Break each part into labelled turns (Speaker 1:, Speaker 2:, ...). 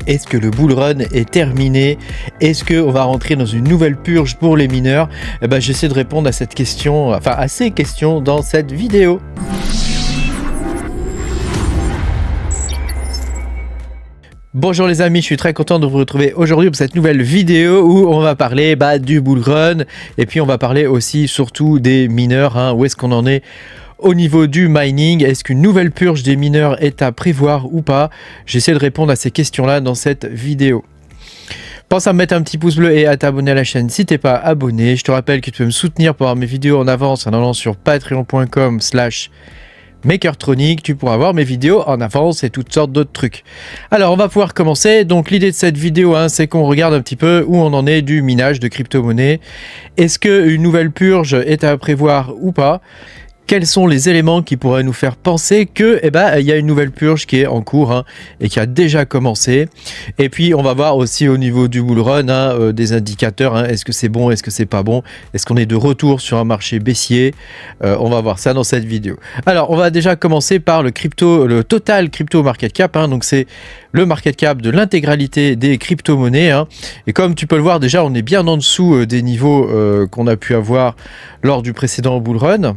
Speaker 1: Est-ce que le bull run est terminé? Est-ce qu'on va rentrer dans une nouvelle purge pour les mineurs? Eh ben, j'essaie de répondre à cette question, enfin à ces questions dans cette vidéo. Bonjour les amis, je suis très content de vous retrouver aujourd'hui pour cette nouvelle vidéo où on va parler du bull run et puis on va parler aussi surtout des mineurs, où est-ce qu'on en est au niveau du mining. Est-ce qu'une nouvelle purge des mineurs est à prévoir ou pas? J'essaie de répondre à ces questions-là dans cette vidéo. Pense à me mettre un petit pouce bleu et à t'abonner à la chaîne si t'es pas abonné. Je te rappelle que tu peux me soutenir pour avoir mes vidéos en avance en allant sur patreon.com/Makertronic, tu pourras voir mes vidéos en avance et toutes sortes d'autres trucs. Alors on va pouvoir commencer. Donc l'idée de cette vidéo, c'est qu'on regarde un petit peu où on en est du minage de crypto-monnaies. Est-ce qu'une nouvelle purge est à prévoir ou pas? Quels sont les éléments qui pourraient nous faire penser que, il y a une nouvelle purge qui est en cours et qui a déjà commencé. Et puis on va voir aussi au niveau du bull run des indicateurs. Est-ce que c'est bon, est-ce que c'est pas bon, est-ce qu'on est de retour sur un marché baissier? On va voir ça dans cette vidéo. Alors on va déjà commencer par le total crypto market cap. Donc c'est le market cap de l'intégralité des crypto-monnaies. Et comme tu peux le voir déjà, on est bien en dessous des niveaux qu'on a pu avoir lors du précédent bull run.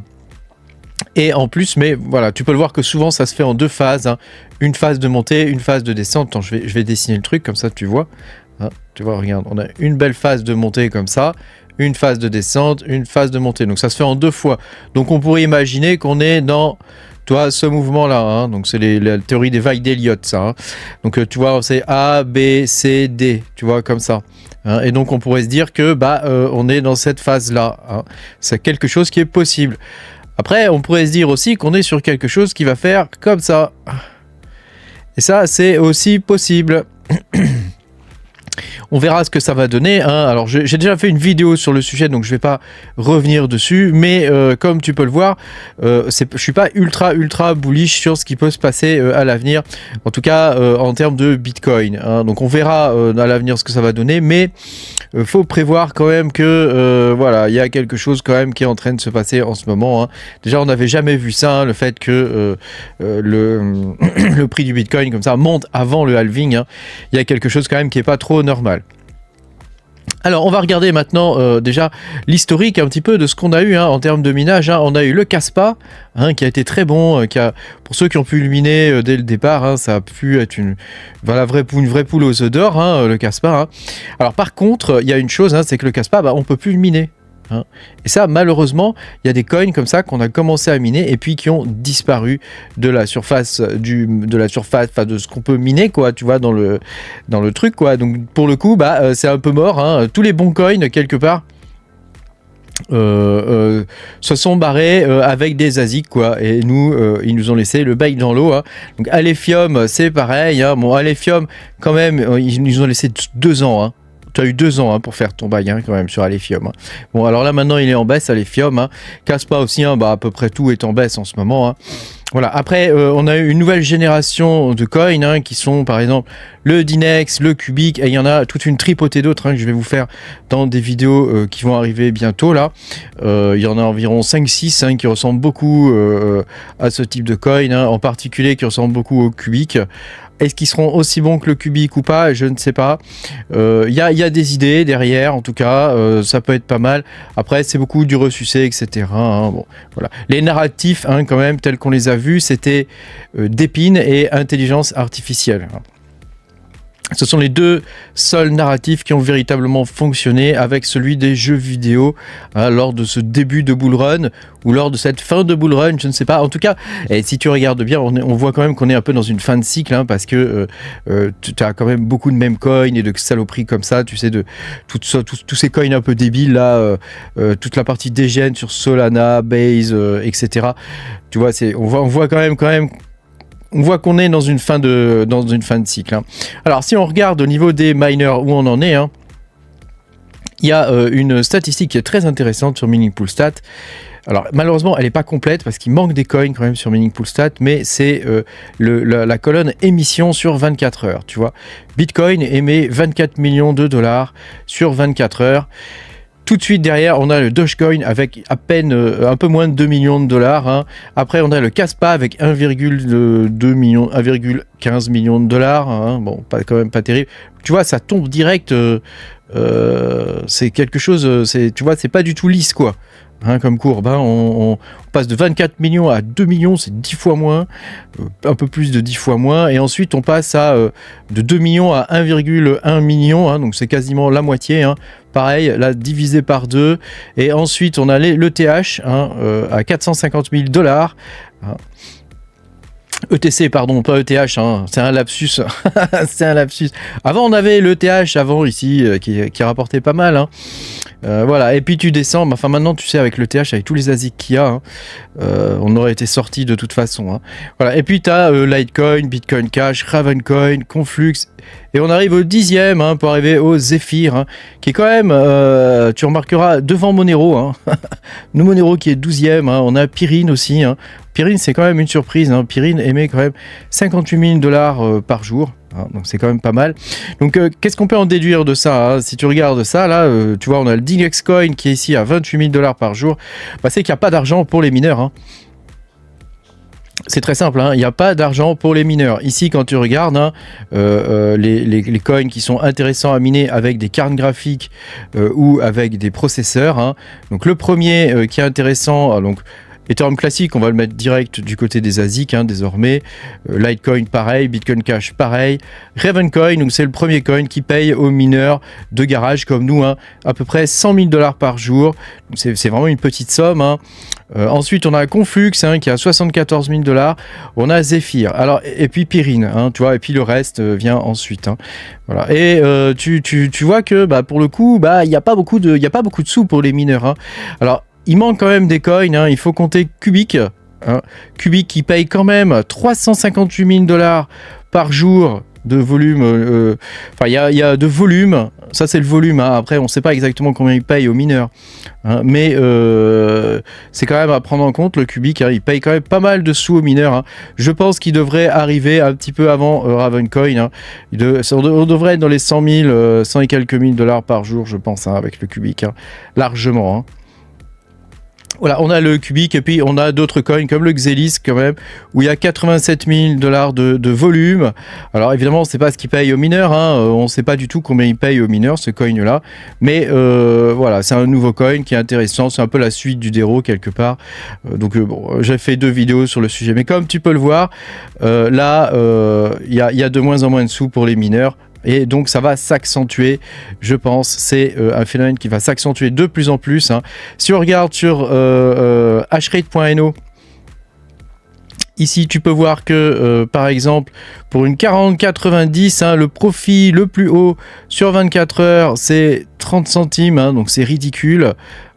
Speaker 1: Et en plus, mais voilà, tu peux le voir que souvent ça se fait en deux phases, une phase de montée, une phase de descente. Attends, je vais dessiner le truc comme ça, tu vois. Tu vois, regarde, on a une belle phase de montée comme ça, une phase de descente, une phase de montée. Donc ça se fait en deux fois. Donc on pourrait imaginer qu'on est dans, toi, ce mouvement-là. Donc c'est la théorie des vagues d'Elliott, ça. Donc tu vois, c'est A, B, C, D, tu vois, comme ça. Et donc on pourrait se dire que on est dans cette phase-là. C'est quelque chose qui est possible. Après, on pourrait se dire aussi qu'on est sur quelque chose qui va faire comme ça. Et ça, c'est aussi possible. On verra ce que ça va donner. Alors, j'ai déjà fait une vidéo sur le sujet, donc je ne vais pas revenir dessus. Mais comme tu peux le voir, je ne suis pas ultra bullish sur ce qui peut se passer à l'avenir. En tout cas, en termes de Bitcoin. Donc, on verra à l'avenir ce que ça va donner. Mais faut prévoir quand même que voilà, il y a quelque chose quand même qui est en train de se passer en ce moment. Déjà, on n'avait jamais vu ça, le fait que le prix du Bitcoin comme ça monte avant le halving. Il y a quelque chose quand même qui n'est pas trop normal. Alors on va regarder maintenant déjà l'historique un petit peu de ce qu'on a eu en termes de minage. On a eu le Kaspa qui a été très bon, pour ceux qui ont pu le miner dès le départ, ça a pu être une vraie poule aux œufs d'or, le Kaspa. Alors par contre, il y a une chose, c'est que le Kaspa, on peut plus le miner. Et ça, malheureusement, il y a des coins comme ça qu'on a commencé à miner et puis qui ont disparu de la surface de ce qu'on peut miner, quoi, tu vois, dans le truc, quoi. Donc pour le coup, c'est un peu mort. Tous les bons coins quelque part se sont barrés avec des ASIC, quoi, et nous ils nous ont laissé le bec dans l'eau. Donc Alephium, c'est pareil. Bon, Alephium, quand même, ils nous ont laissé 2 ans. Tu as eu 2 ans pour faire ton bail quand même sur Alephium. Bon, alors là maintenant il est en baisse, Alephium. Kaspa aussi, à peu près tout est en baisse en ce moment. Voilà. Après, on a eu une nouvelle génération de coins qui sont par exemple le Dinex, le Cubic, et il y en a toute une tripotée d'autres que je vais vous faire dans des vidéos qui vont arriver bientôt là. Il y en a environ 5-6 qui ressemblent beaucoup à ce type de coin, en particulier qui ressemblent beaucoup au Cubic. Est-ce qu'ils seront aussi bons que le Cubic ou pas? Je ne sais pas. Il y a des idées derrière, en tout cas. Ça peut être pas mal. Après, c'est beaucoup du ressucé, etc. Bon, voilà. Les narratifs, quand même, tels qu'on les a vus, c'était Dépine et intelligence artificielle. Ce sont les deux seuls narratifs qui ont véritablement fonctionné avec celui des jeux vidéo lors de ce début de bull run ou lors de cette fin de bull run, je ne sais pas. En tout cas, si tu regardes bien, on voit quand même qu'on est un peu dans une fin de cycle parce que tu as quand même beaucoup de meme coins et de saloperies comme ça, tu sais, de tous ces coins un peu débiles là, toute la partie dégène sur Solana, Base, etc. Tu vois, on voit quand même. On voit qu'on est dans une fin de cycle. Alors, si on regarde au niveau des miners où on en est, il y a une statistique qui est très intéressante sur Mining Pool Stat. Alors, malheureusement, elle n'est pas complète parce qu'il manque des coins quand même sur Mining Pool Stat, mais c'est la colonne émission sur 24 heures. Tu vois, Bitcoin émet 24 millions de dollars sur 24 heures. Tout de suite derrière, on a le Dogecoin avec à peine un peu moins de 2 millions de dollars. Hein. Après, on a le Kaspa avec 1,2 million, 1,15 millions de dollars. Hein. Bon, quand même pas terrible. Tu vois, ça tombe direct. C'est quelque chose. Tu vois, c'est pas du tout lisse, quoi. Hein, comme courbe, hein, on passe de 24 millions à 2 millions, c'est 10 fois moins, un peu plus de 10 fois moins, et ensuite on passe de 2 millions à 1,1 million, hein, donc c'est quasiment la moitié, hein, pareil, là divisé par 2, et ensuite on a l'ETH hein, à 450 000 dollars. Hein. ETC, pardon, pas ETH, hein, c'est un lapsus. C'est un lapsus. Avant, on avait l'ETH, avant, ici, qui rapportait pas mal. Hein. Voilà, et puis tu descends, enfin maintenant, tu sais, avec l'ETH, avec tous les ASIC qu'il y a, hein, on aurait été sorti de toute façon. Hein. Voilà, et puis tu as Litecoin, Bitcoin Cash, Ravencoin, Conflux, et on arrive au 10e hein, pour arriver au Zephyr, hein, qui est quand même, tu remarqueras, devant Monero. Hein. Nous, Monero qui est 12e, hein, on a Pyrrhine aussi. Hein. Pyrrhine, c'est quand même une surprise. Hein. Pyrrhine émet quand même 58 000 dollars par jour. Hein, donc c'est quand même pas mal. Donc qu'est-ce qu'on peut en déduire de ça hein. Si tu regardes ça, là, tu vois, on a le Dinex Coin qui est ici à 28 000 dollars par jour. Bah, c'est qu'il n'y a pas d'argent pour les mineurs. Hein. C'est très simple, hein. Il n'y a pas d'argent pour les mineurs. Ici, quand tu regardes, hein, les coins qui sont intéressants à miner avec des cartes graphiques ou avec des processeurs. Hein. Donc le premier qui est intéressant, donc Ethereum classique, on va le mettre direct du côté des ASIC hein, désormais. Litecoin pareil, Bitcoin Cash pareil. Ravencoin, donc c'est le premier coin qui paye aux mineurs de garage comme nous, hein, à peu près 100 000 dollars par jour. C'est vraiment une petite somme. Hein. Ensuite, on a Conflux hein, qui a 74 000 dollars. On a Zephyr. Alors, et puis Pyrrhine, hein, tu vois, et puis le reste vient ensuite. Hein. Voilà. Et tu vois que bah, pour le coup, bah, il n'y a pas beaucoup de sous pour les mineurs. Hein. Alors, il manque quand même des coins, hein. Il faut compter Cubic. Hein. Cubic qui paye quand même 358 000 dollars par jour de volume. Enfin, il y a de volume. Ça, c'est le volume. Hein. Après, on ne sait pas exactement combien il paye aux mineurs. Hein. Mais c'est quand même à prendre en compte, le Cubic. Hein. Il paye quand même pas mal de sous aux mineurs. Hein. Je pense qu'il devrait arriver un petit peu avant Ravencoin. Hein. On devrait être dans les 100 000, 100 et quelques mille dollars par jour, je pense, hein, avec le Cubic. Hein. Largement. Hein. Voilà, on a le Cubic et puis on a d'autres coins comme le Xelis quand même, où il y a 87 000 dollars de volume. Alors évidemment, on ne sait pas ce qu'il paye aux mineurs, hein. On ne sait pas du tout combien il paye aux mineurs, ce coin-là. Mais voilà, c'est un nouveau coin qui est intéressant, c'est un peu la suite du Dero quelque part. Donc bon, j'ai fait 2 vidéos sur le sujet, mais comme tu peux le voir, là, il y a de moins en moins de sous pour les mineurs. Et donc ça va s'accentuer, je pense. C'est un phénomène qui va s'accentuer de plus en plus. Hein. Si on regarde sur hashrate.no, ici tu peux voir que par exemple pour une 4090, hein, le profit le plus haut sur 24 heures c'est 30 centimes, hein, donc c'est ridicule.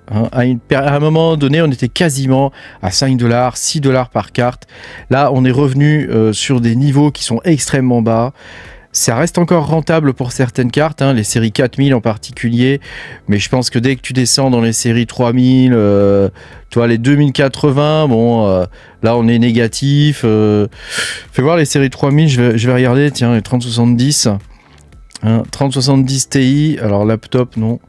Speaker 1: Hein, à un moment donné, on était quasiment à 5 dollars, 6 dollars par carte. Là, on est revenu sur des niveaux qui sont extrêmement bas. Ça reste encore rentable pour certaines cartes, hein, les séries 4000 en particulier, mais je pense que dès que tu descends dans les séries 3000, tu vois, les 2080, bon, là on est négatif. Fais voir les séries 3000, je vais regarder, tiens, les 3070, hein, 3070 Ti, alors laptop, non.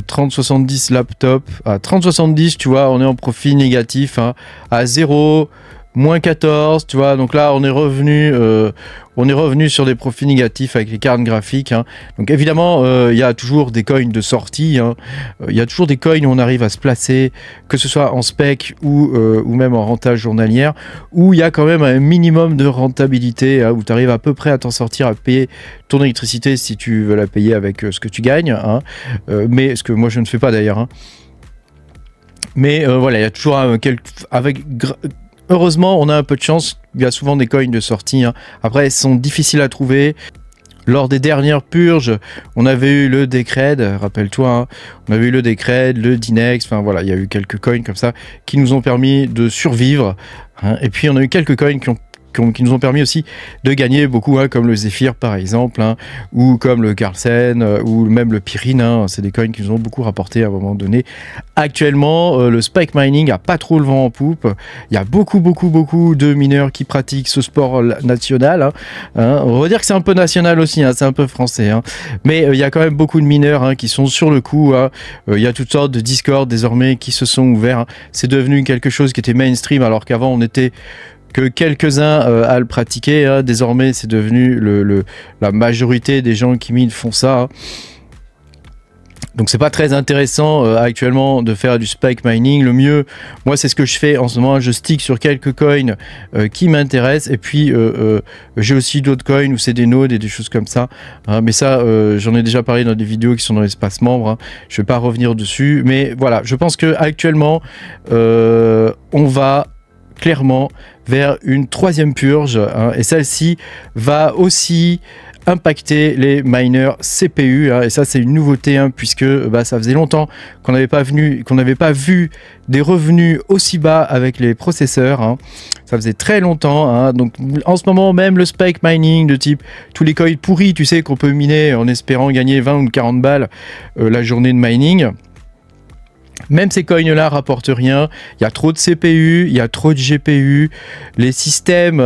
Speaker 1: 3070 laptop, à 3070, tu vois, on est en profit négatif, hein, à 0, moins 14, tu vois, donc là on est revenu sur des profits négatifs avec les cartes graphiques. Hein. Donc évidemment, il y a toujours des coins de sortie. Hein. Il y a toujours des coins où on arrive à se placer, que ce soit en spec ou même en rentable journalière, où il y a quand même un minimum de rentabilité, hein, où tu arrives à peu près à t'en sortir, à payer ton électricité si tu veux la payer avec ce que tu gagnes. Hein. Mais ce que moi je ne fais pas d'ailleurs. Hein. Mais voilà, il y a toujours heureusement, on a un peu de chance. Il y a souvent des coins de sortie. Hein. Après, elles sont difficiles à trouver. Lors des dernières purges, on avait eu le Decred, rappelle-toi. Hein. On avait eu le Decred, le Dinex. Enfin voilà, il y a eu quelques coins comme ça qui nous ont permis de survivre. Hein. Et puis, on a eu quelques coins qui ont qui nous ont permis aussi de gagner beaucoup, hein, comme le Zephyr par exemple, hein, ou comme le Carlsen, ou même le Pyrrhine, hein, c'est des coins qui nous ont beaucoup rapporté à un moment donné. Actuellement, le spike mining a pas trop le vent en poupe. Il y a beaucoup de mineurs qui pratiquent ce sport national. Hein. On va dire que c'est un peu national aussi, hein, c'est un peu français. Hein. Mais il y a quand même beaucoup de mineurs, hein, qui sont sur le coup. Hein. Il y a toutes sortes de Discord désormais qui se sont ouverts. Hein. C'est devenu quelque chose qui était mainstream alors qu'avant on était que quelques-uns à le pratiquer. Hein. Désormais c'est devenu la majorité des gens qui minent font ça. Hein. Donc c'est pas très intéressant actuellement de faire du spike mining. Le mieux, moi c'est ce que je fais en ce moment, je stick sur quelques coins qui m'intéressent et puis j'ai aussi d'autres coins où c'est des nodes et des choses comme ça. Hein, mais ça j'en ai déjà parlé dans des vidéos qui sont dans l'espace membre. Hein. Je vais pas revenir dessus, mais voilà, je pense que actuellement on va clairement vers une troisième purge, hein, et celle-ci va aussi impacter les miners CPU, hein, et ça c'est une nouveauté, hein, puisque ça faisait longtemps qu'on n'avait pas vu des revenus aussi bas avec les processeurs, hein. Ça faisait très longtemps, hein. Donc en ce moment même le spike mining de type tous les coins pourris, tu sais, qu'on peut miner en espérant gagner 20 ou 40 balles la journée de mining. Même ces coins-là rapportent rien. Il y a trop de CPU, il y a trop de GPU. Les systèmes,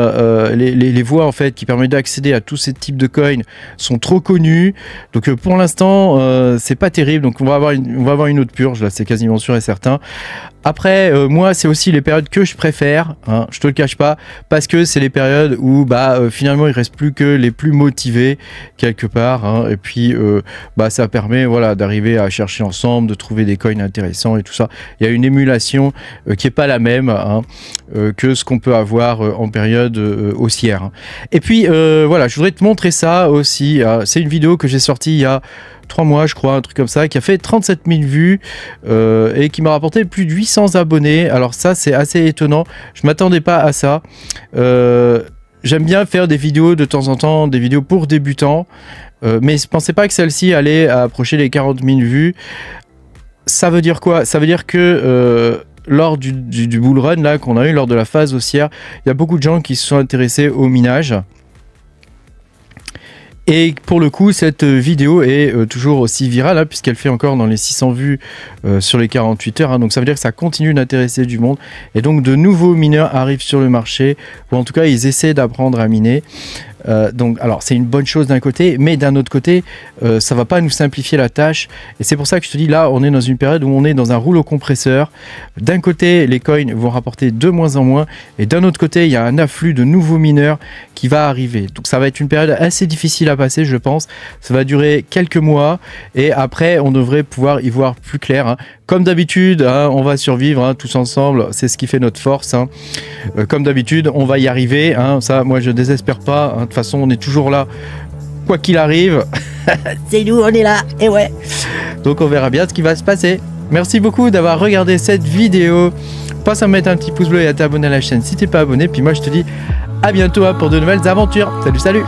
Speaker 1: les voies en fait qui permettent d'accéder à tous ces types de coins sont trop connus. Donc pour l'instant, c'est pas terrible. Donc on va avoir une autre purge là, c'est quasiment sûr et certain. Après, moi, c'est aussi les périodes que je préfère, hein, je te le cache pas, parce que c'est les périodes où finalement il reste plus que les plus motivés quelque part, hein, et puis ça permet d'arriver à chercher ensemble, de trouver des coins intéressants et tout ça. Il y a une émulation qui est pas la même, hein, que ce qu'on peut avoir en période haussière. Hein. Et puis je voudrais te montrer ça aussi. C'est une vidéo que j'ai sortie il y a 3 mois, je crois, un truc comme ça, qui a fait 37 000 vues et qui m'a rapporté plus de 800 abonnés. Alors ça, c'est assez étonnant. Je m'attendais pas à ça. J'aime bien faire des vidéos de temps en temps, des vidéos pour débutants, mais je pensais pas que celle-ci allait approcher les 40 000 vues. Ça veut dire quoi? Ça veut dire que lors du bull run là qu'on a eu lors de la phase haussière, il y a beaucoup de gens qui se sont intéressés au minage. Et pour le coup, cette vidéo est toujours aussi virale, hein, puisqu'elle fait encore dans les 600 vues sur les 48 heures. Hein, donc ça veut dire que ça continue d'intéresser du monde. Et donc de nouveaux mineurs arrivent sur le marché, ou en tout cas ils essaient d'apprendre à miner. Alors c'est une bonne chose d'un côté, mais d'un autre côté ça va pas nous simplifier la tâche, et c'est pour ça que je te dis là on est dans une période où on est dans un rouleau compresseur. D'un côté les coins vont rapporter de moins en moins, et d'un autre côté il y a un afflux de nouveaux mineurs qui va arriver, donc ça va être une période assez difficile à passer, je pense. Ça va durer quelques mois et après on devrait pouvoir y voir plus clair, hein. Comme d'habitude, hein, on va survivre, hein, tous ensemble, c'est ce qui fait notre force, hein. Comme d'habitude, on va y arriver, hein. Ça, moi je désespère pas, hein. De toute façon on est toujours là, quoi qu'il arrive. C'est nous, on est là, et ouais. Donc on verra bien ce qui va se passer. Merci beaucoup d'avoir regardé cette vidéo. Pense à mettre un petit pouce bleu et à t'abonner à la chaîne si t'es pas abonné. Puis moi je te dis à bientôt, hein, pour de nouvelles aventures. Salut, salut.